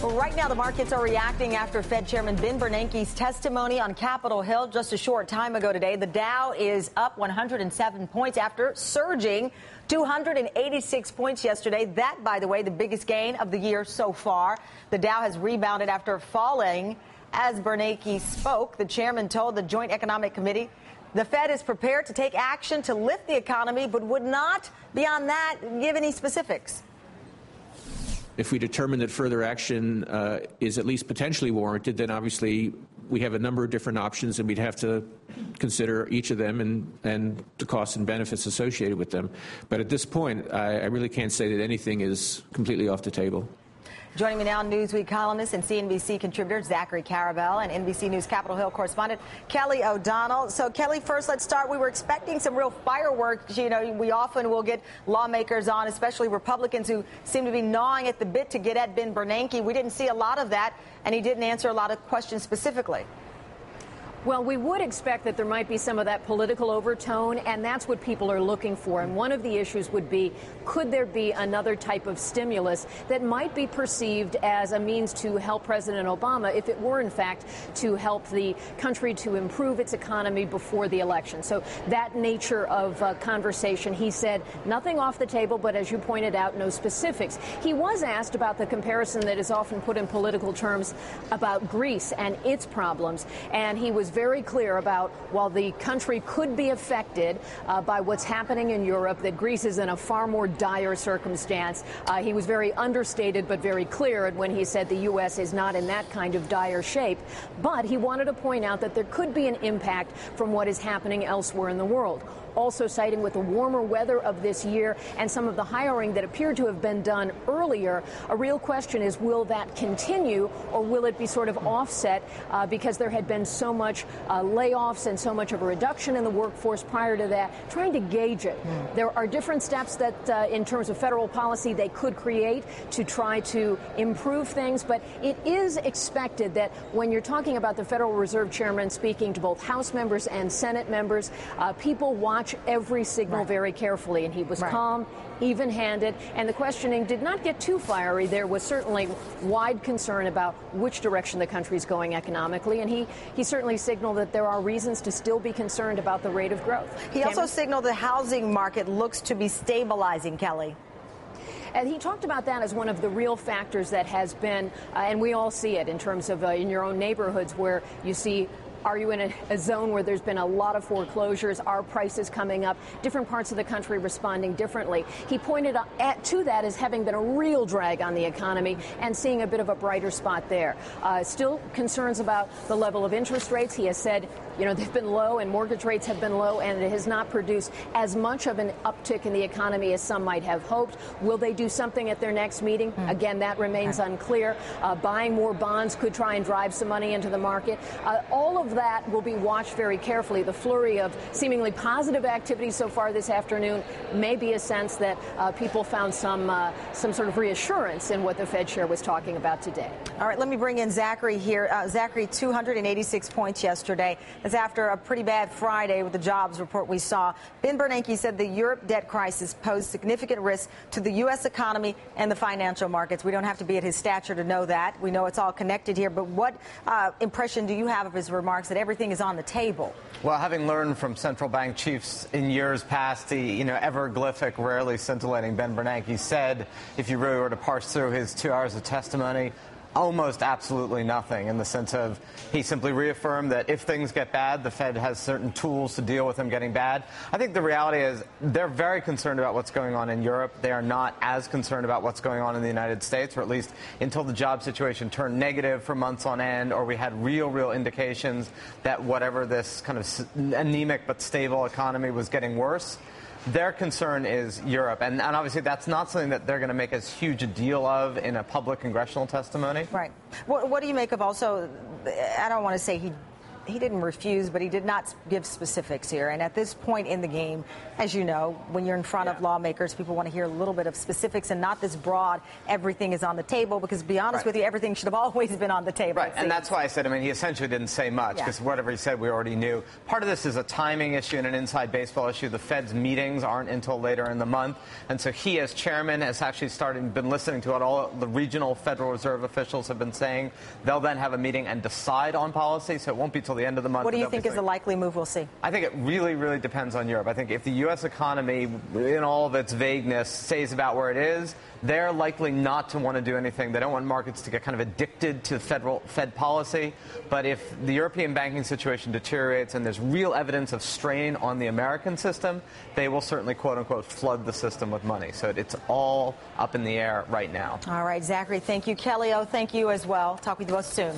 Well, right now, the markets are reacting after Fed Chairman Ben Bernanke's testimony on Capitol Hill just a short time ago today. The Dow is up 107 points after surging 286 points yesterday. That, by the way, the biggest gain of the year so far. The Dow has rebounded after falling. As Bernanke spoke, the chairman told the Joint Economic Committee the Fed is prepared to take action to lift the economy, but would not, beyond that, give any specifics. If we determine that further action is at least potentially warranted, then obviously we have a number of different options, and we'd have to consider each of them and the costs and benefits associated with them. But at this point, I really can't say that anything is completely off the table. Joining me now, Newsweek columnist and CNBC contributor Zachary Karabell and NBC News Capitol Hill correspondent Kelly O'Donnell. So, Kelly, first, let's start. We were expecting some real fireworks. You know, we often will get lawmakers on, especially Republicans, who seem to be gnawing at the bit to get at Ben Bernanke. We didn't see a lot of that, and he didn't answer a lot of questions specifically. Well, we would expect that there might be some of that political overtone, and that's what people are looking for. And one of the issues would be, could there be another type of stimulus that might be perceived as a means to help President Obama if it were, in fact, to help the country to improve its economy before the election? So that nature of conversation, he said, nothing off the table, but as you pointed out, no specifics. He was asked about the comparison that is often put in political terms about Greece and its problems, and he was very clear about, while the country could be affected by what's happening in Europe, that Greece is in a far more dire circumstance. He was very understated but very clear when he said the U.S. is not in that kind of dire shape. But he wanted to point out that there could be an impact from what is happening elsewhere in the world. Also citing with the warmer weather of this year and some of the hiring that appeared to have been done earlier, a real question is, will that continue, or will it be sort of offset because there had been so much layoffs and so much of a reduction in the workforce prior to that, trying to gauge it. There are different steps that in terms of federal policy they could create to try to improve things, but it is expected that when you're talking about the Federal Reserve Chairman speaking to both House members and Senate members, people watch every signal very carefully, and he was calm, even-handed, and the questioning did not get too fiery. There was certainly wide concern about which direction the country is going economically, and he certainly signaled that there are reasons to still be concerned about the rate of growth. He also signaled the housing market looks to be stabilizing, Kelly. And he talked about that as one of the real factors that has been, and we all see it in terms of in your own neighborhoods where you see, are you in a zone where there's been a lot of foreclosures? Are prices coming up? Different parts of the country responding differently. He pointed to that as having been a real drag on the economy and seeing a bit of a brighter spot there. Still concerns about the level of interest rates. He has said, you know, they've been low and mortgage rates have been low, and it has not produced as much of an uptick in the economy as some might have hoped. Will they do something at their next meeting? Again, that remains unclear. Buying more bonds could try and drive some money into the market. All of that will be watched very carefully. The flurry of seemingly positive activity so far this afternoon may be a sense that people found some sort of reassurance in what the Fed chair was talking about today. All right, let me bring in Zachary here. Zachary, 286 points yesterday. That's after a pretty bad Friday with the jobs report we saw. Ben Bernanke said the Europe debt crisis posed significant risk to the U.S. economy and the financial markets. We don't have to be at his stature to know that. We know it's all connected here. But what impression do you have of his remarks that everything is on the table? Well, having learned from central bank chiefs in years past, the ever-glyphic, rarely scintillating Ben Bernanke said, if you really were to parse through his 2 hours of testimony, almost absolutely nothing, in the sense of he simply reaffirmed that if things get bad, the Fed has certain tools to deal with them getting bad. I think the reality is they're very concerned about what's going on in Europe. They are not as concerned about what's going on in the United States, or at least until the job situation turned negative for months on end, or we had real indications that whatever this kind of anemic but stable economy was getting worse. Their concern is Europe, and obviously that's not something that they're going to make as huge a deal of in a public congressional testimony. Right. What do you make of also, I don't want to say he he didn't refuse, but he did not give specifics here. And at this point in the game, as you know, when you're in front of lawmakers, people want to hear a little bit of specifics and not this broad, everything is on the table, because to be honest with you, everything should have always been on the table. Right, and that's why I said, I mean, he essentially didn't say much, because whatever he said, we already knew. Part of this is a timing issue and an inside baseball issue. The Fed's meetings aren't until later in the month, and so he, as chairman, has actually been listening to what all the regional Federal Reserve officials have been saying. They'll then have a meeting and decide on policy, so it won't be till the end of the month. What do you think is the likely move we'll see? I think it really, really depends on Europe. I think if the U.S. economy, in all of its vagueness, stays about where it is, they're likely not to want to do anything. They don't want markets to get kind of addicted to Fed policy. But if the European banking situation deteriorates and there's real evidence of strain on the American system, they will certainly, quote unquote, flood the system with money. So it's all up in the air right now. All right, Zachary, thank you. Kelly, thank you as well. Talk with you both soon.